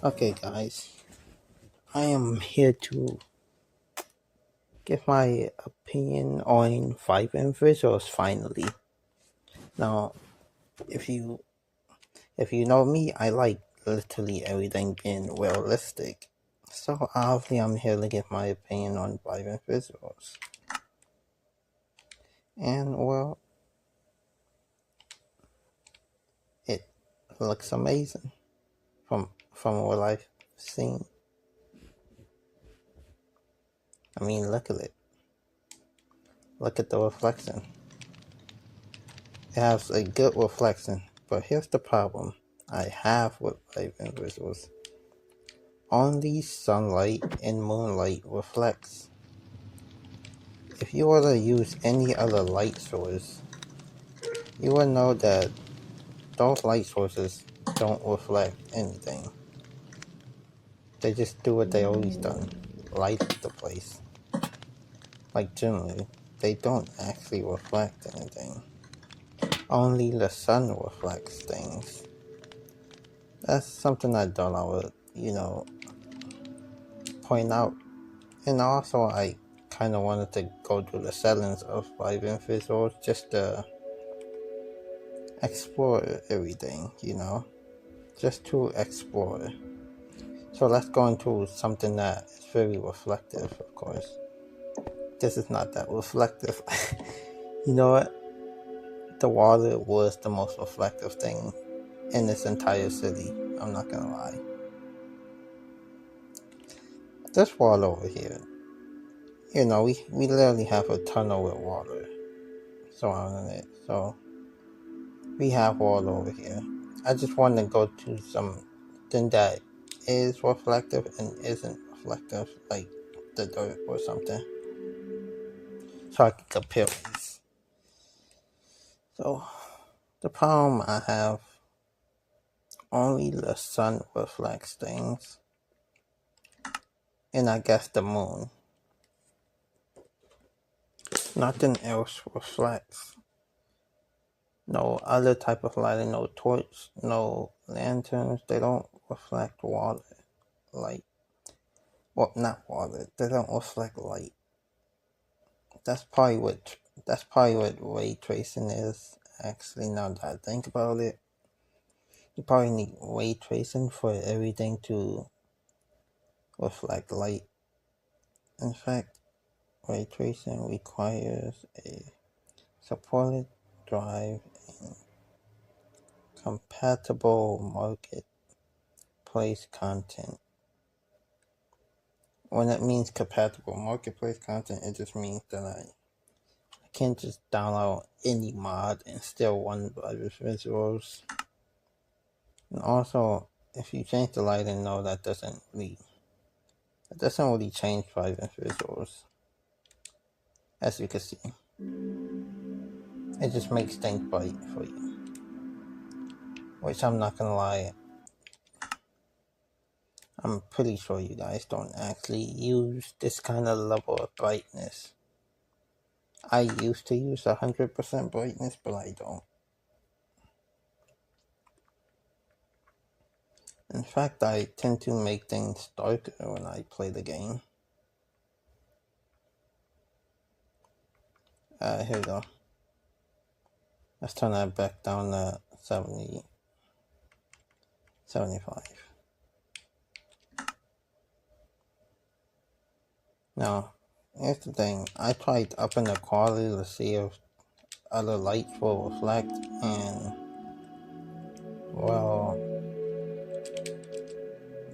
Okay, guys, I am here to give my opinion on vibrant visuals finally. Now, if you if you know me, I like literally everything being realistic. So obviously, I'm here to give my opinion on vibrant visuals. And well, it looks amazing from what I've seen. I mean, look at it. Look at the reflection. It has a good reflection, but here's the problem I have with vibrant visuals. Only sunlight and moonlight reflects. If you were to use any other light source, you would know that those light sources don't reflect anything. They just do what they always done, light the place. Like generally, they don't actually reflect anything. Only the sun reflects things. That's something I thought I would, point out. And also, I kind of wanted to go through the settings of vibrant visuals just to explore everything, just to explore. So let's go into something that is very reflective, of course. This is not that reflective. You know what? The water was the most reflective thing in this entire city. I'm not gonna lie. This water over here, we literally have a tunnel with water surrounding it. So we have water over here. I just want to go to something that is reflective and isn't reflective, like the dirt or something, so I can compare these. So the problem I have, only the sun reflects things, and I guess the moon. Nothing else reflects. No other type of lighting, no torch, no lanterns, they don't reflect water. Light. Well, not water, they don't reflect light. That's probably what ray tracing is, actually, now that I think about it. You probably need ray tracing for everything to reflect light. In fact, ray tracing requires a supported drive and compatible marketplace content. When it means compatible marketplace content, it just means that I can't just download any mod and still run vibrant visuals. And also, if you change the lighting, no, that doesn't really change vibrant visuals. As you can see, it just makes things bright for you. Which, I'm not gonna lie, I'm pretty sure you guys don't actually use this kind of level of brightness. I used to use 100% brightness, but I don't. In fact, I tend to make things darker when I play the game. Here we go. Let's turn that back down to 75. Now, here's the thing. I tried upping the quality to see if other lights will reflect, and well,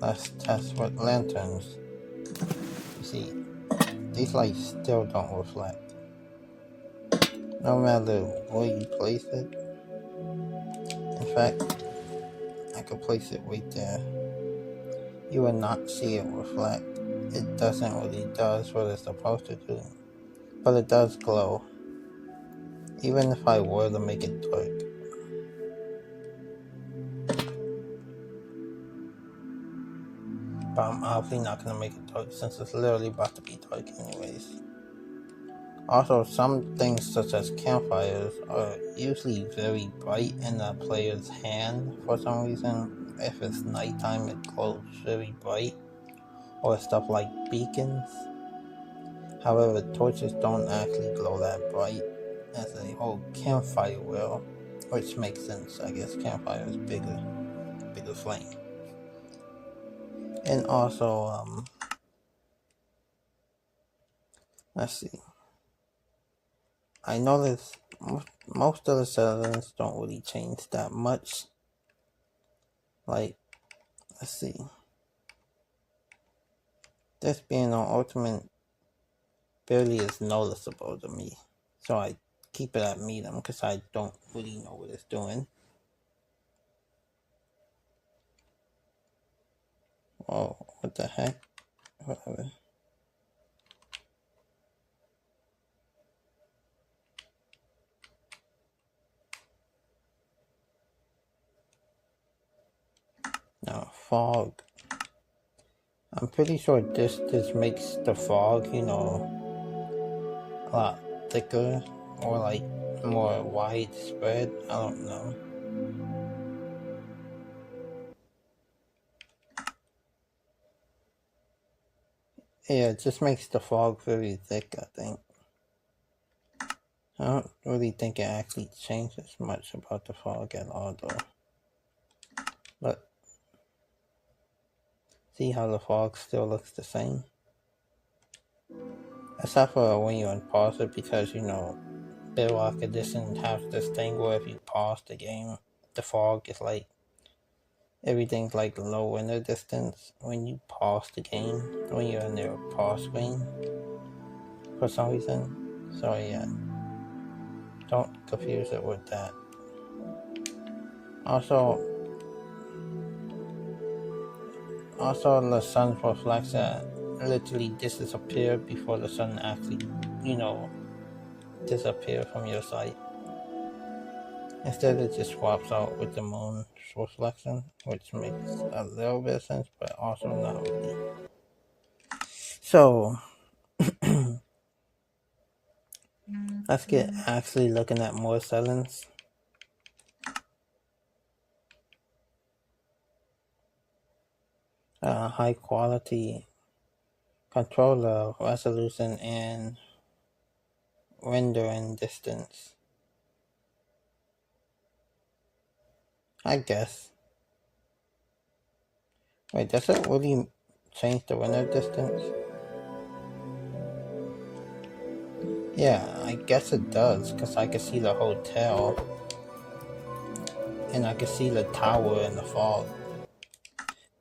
let's test with lanterns. You see, these lights still don't reflect. No matter where you place it. In fact, I could place it right there. You will not see it reflect. It doesn't really does what it's supposed to do. But it does glow. Even if I were to make it dark. But I'm obviously not going to make it dark since it's literally about to be dark anyways. Also, some things such as campfires are usually very bright in the player's hand for some reason. if it's nighttime it glows very bright, or stuff like beacons. However, torches don't actually glow that bright as a whole campfire will, which makes sense. I guess campfire is bigger flame. And also, let's see. I noticed most of the settings don't really change that much. Like, let's see. This being on ultimate barely is noticeable to me. So I keep it at medium because I don't really know what it's doing. Oh, what the heck? Whatever. Now, fog. I'm pretty sure this makes the fog, a lot thicker or like more widespread. I don't know. Yeah, it just makes the fog very thick, I think. I don't really think it actually changes much about the fog at all, though. But see how the fog still looks the same? Except for when you unpause it, because, Bedrock Edition has this thing where if you pause the game, the fog is like, everything's like low in the distance when you pause the game, when you're in their pause screen, for some reason. So yeah, don't confuse it with that. Also, the sun's reflection literally disappear before the sun actually, disappear from your sight. Instead, it just swaps out with the moon's reflection, which makes a little bit of sense, but also not really. So, let's get actually looking at more settings. High quality controller resolution and rendering distance. I guess. Wait, does it really change the render distance? Yeah, I guess it does, because I can see the hotel and I can see the tower in the fog.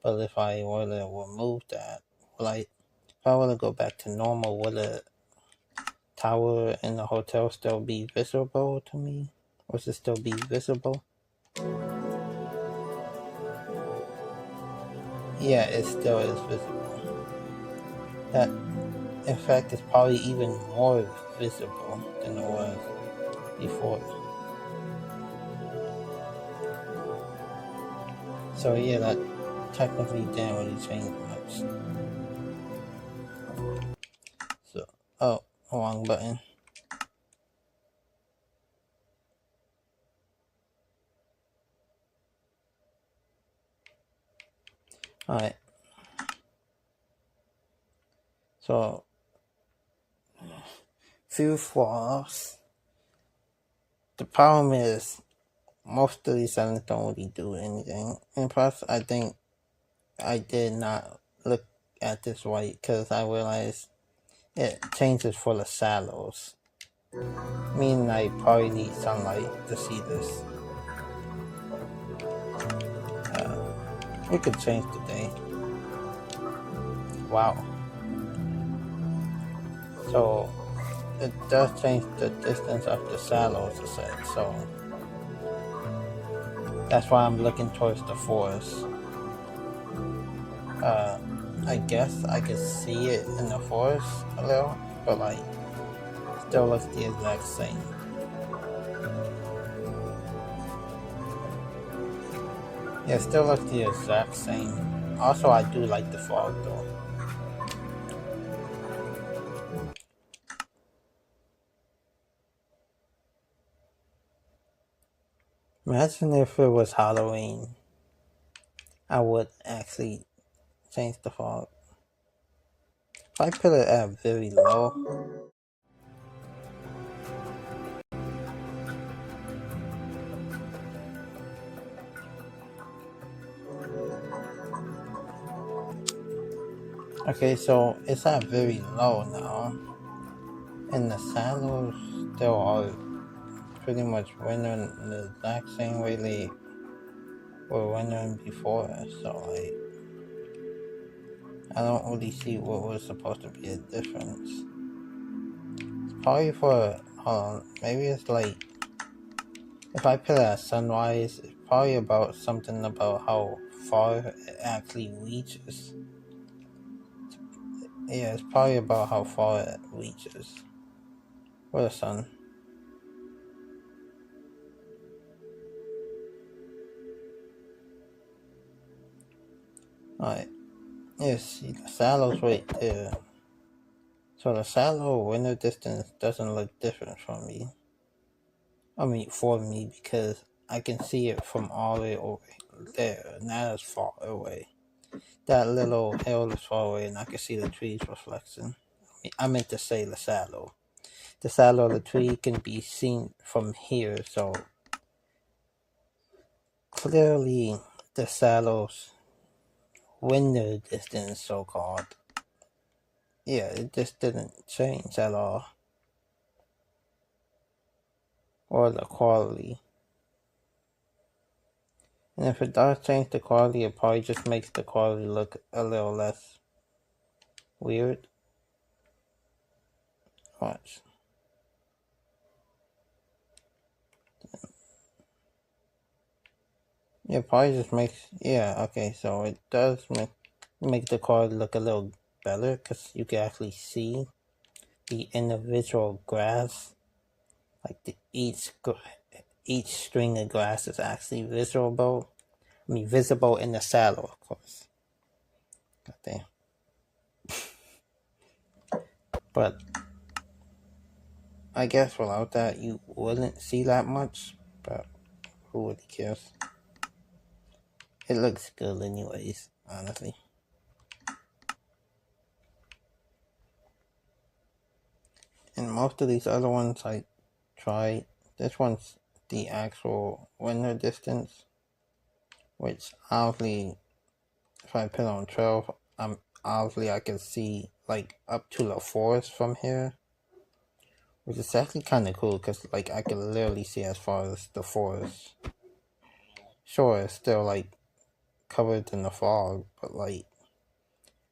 But if I were to remove that, if I were to go back to normal, would the tower in the hotel still be visible to me? Would it still be visible? Yeah, it still is visible. That, in fact, is probably even more visible than it was before. So yeah, that technically didn't really change much. So, oh, wrong button. Alright. So, few flaws. The problem is, most of these settings don't really do anything. And plus, I think I did not look at this right, because I realized it changes for the shadows. Meaning I probably need sunlight to see this. We could change the day. Wow. So, it does change the distance of the shadows, it said, so that's why I'm looking towards the forest. I guess I could see it in the forest a little, but still looks the exact same. Yeah, it still looks the exact same. Also, I do like the fog though. Imagine if it was Halloween I would actually change the fog. If I put it at very low, okay, so it's at very low now, and the shadows still are pretty much rendering the exact same way they were rendering before, so like, I don't really see what was supposed to be a difference. It's probably for, hold on, maybe it's like, if I put it at sunrise, it's probably about something about how far it actually reaches. Yeah, it's probably about how far it reaches for the sun. Alright, yes, see the shadow's right there. So the shadow window distance doesn't look different from me. I mean, for me, because I can see it from all the way over there, and that is far away. That little hill is far away, and I can see the trees reflecting. I meant to say the shadow. The shadow of the tree can be seen from here, so clearly the shadow's window distance, so called, yeah, it just didn't change at all. Or the quality. And if it does change the quality, it probably just makes the quality look a little less weird. Watch. Yeah, it probably just makes, yeah, okay, so it does make the quality look a little better, because you can actually see the individual grass, like each string of grass is actually visible. I mean, visible in the shadow, of course. God damn. But I guess without that, you wouldn't see that much. But who really cares? It looks good, anyways. Honestly. And most of these other ones I tried. This one's the actual window distance, which obviously, if I put on 12, obviously I can see like up to the forest from here, which is actually kind of cool because like I can literally see as far as the forest. Sure, it's still like covered in the fog, but like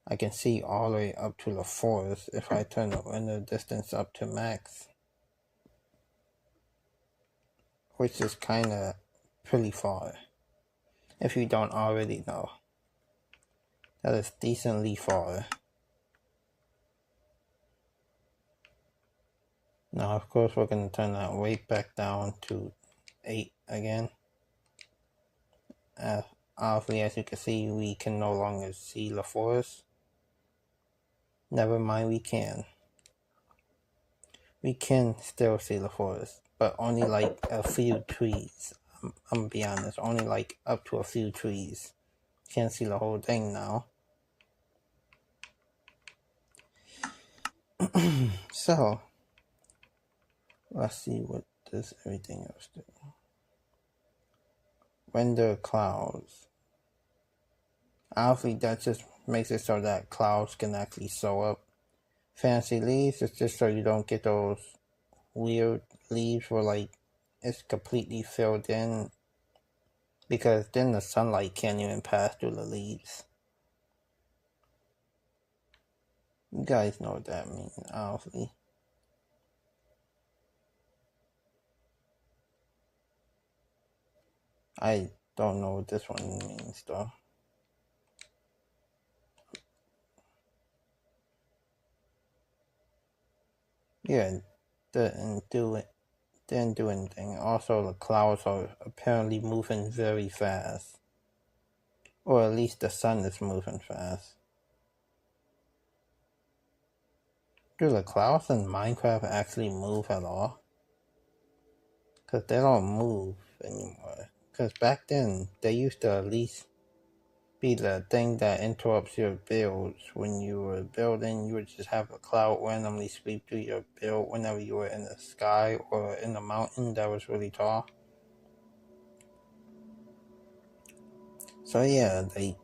I can see all the way up to the forest if I turn the window distance up to max, which is kind of pretty far. If you don't already know, that is decently far. Now, of course, we're going to turn that weight back down to 8 again. Obviously, as you can see, we can no longer see the forest. Never mind, we can. We can still see the forest, but only like a few trees. I'm gonna be honest, only like up to a few trees. Can't see the whole thing now. So, let's see what does everything else do. Render clouds. Obviously, that just makes it so that clouds can actually show up. Fancy leaves is just so you don't get those weird leaves where like it's completely filled in, because then the sunlight can't even pass through the leaves. You guys know what that means, obviously. I don't know what this one means though. Yeah, didn't do anything. Also, the clouds are apparently moving very fast. Or at least the sun is moving fast. Do the clouds in Minecraft actually move at all? Because they don't move anymore. Because back then, they used to at least be the thing that interrupts your builds. When you were building, you would just have a cloud randomly sweep through your build whenever you were in the sky or in a mountain that was really tall. So yeah, the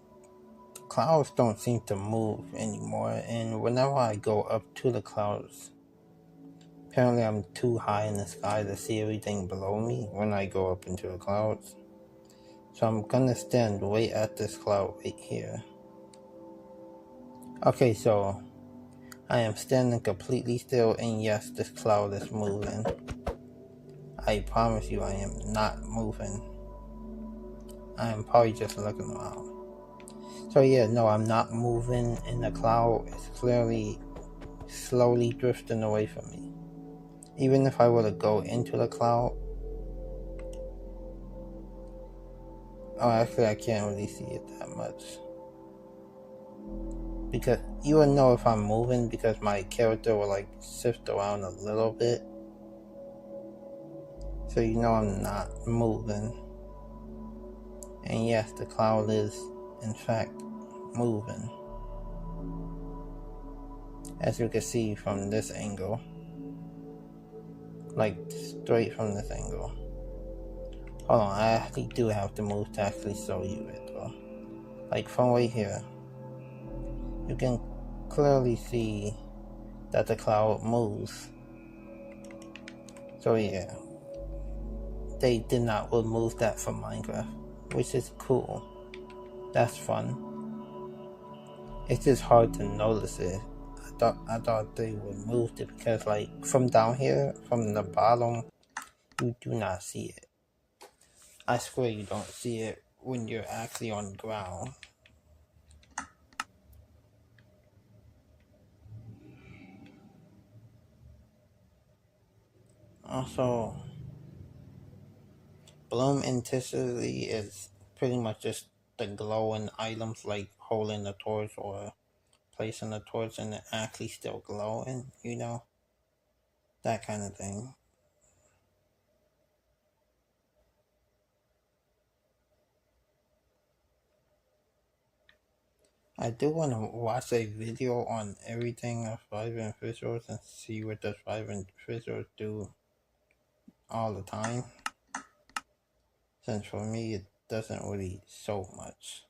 clouds don't seem to move anymore, and whenever I go up to the clouds, apparently I'm too high in the sky to see everything below me when I go up into the clouds. So I'm gonna stand right at this cloud right here. Okay, so I am standing completely still, and yes, this cloud is moving. I promise you I am not moving. I am probably just looking around. So yeah, no, I'm not moving, and the cloud is clearly slowly drifting away from me. Even if I were to go into the cloud, oh, actually I can't really see it that much. Because you would know if I'm moving because my character will like shift around a little bit. So you know I'm not moving. And yes, the cloud is in fact moving. As you can see from this angle. Like straight from this angle. Hold on, I actually do have to move to actually show you it though. Like from right here. You can clearly see that the cloud moves. So yeah, they did not remove that from Minecraft, which is cool. That's fun. It's just hard to notice it. I thought they removed it because like from down here, from the bottom, you do not see it. I swear you don't see it when you're actually on the ground. Also, bloom intensity is pretty much just the glowing items like holding a torch or placing a torch and it actually still glowing, you know? That kind of thing. I do want to watch a video on everything of vibrant visuals and see what the vibrant visuals do all the time. Since for me it doesn't really show much.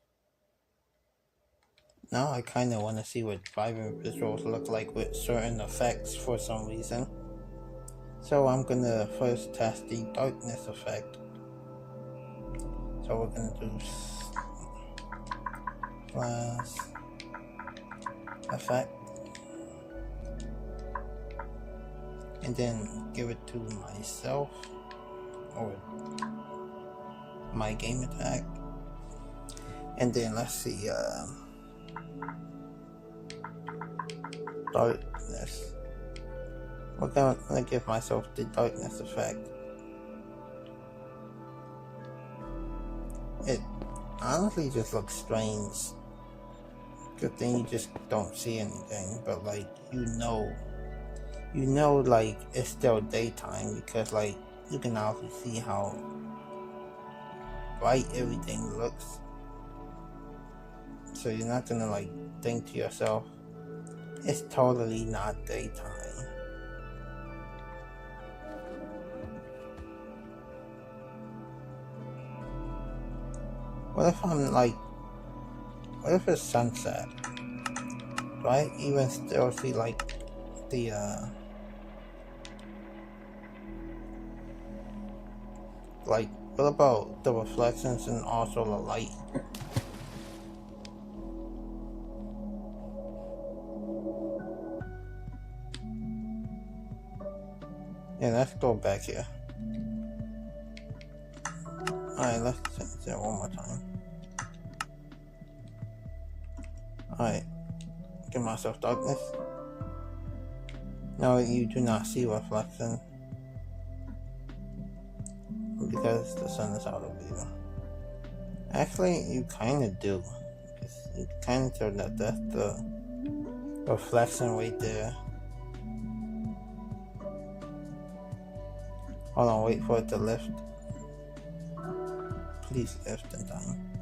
Now I kinda want to see what vibrant visuals look like with certain effects for some reason. So I'm gonna first test the darkness effect. So we're gonna do flash effect. And then give it to myself or my game attack. And then let's see, darkness. We're gonna give myself the darkness effect. It honestly just looks strange. Good thing you just don't see anything, but like you know like it's still daytime because like you can also see how bright everything looks. So you're not gonna like think to yourself, it's totally not daytime. What if it's sunset? Do I even still see like the like what about the reflections and also the light? Yeah, let's go back here. Alright, let's change that one more time. Alright, give myself darkness. No, you do not see reflection because the sun is out of view. Actually, you kind of do. You kind of tell that that's the reflection right there. Hold on, wait for it to lift. Please lift in time.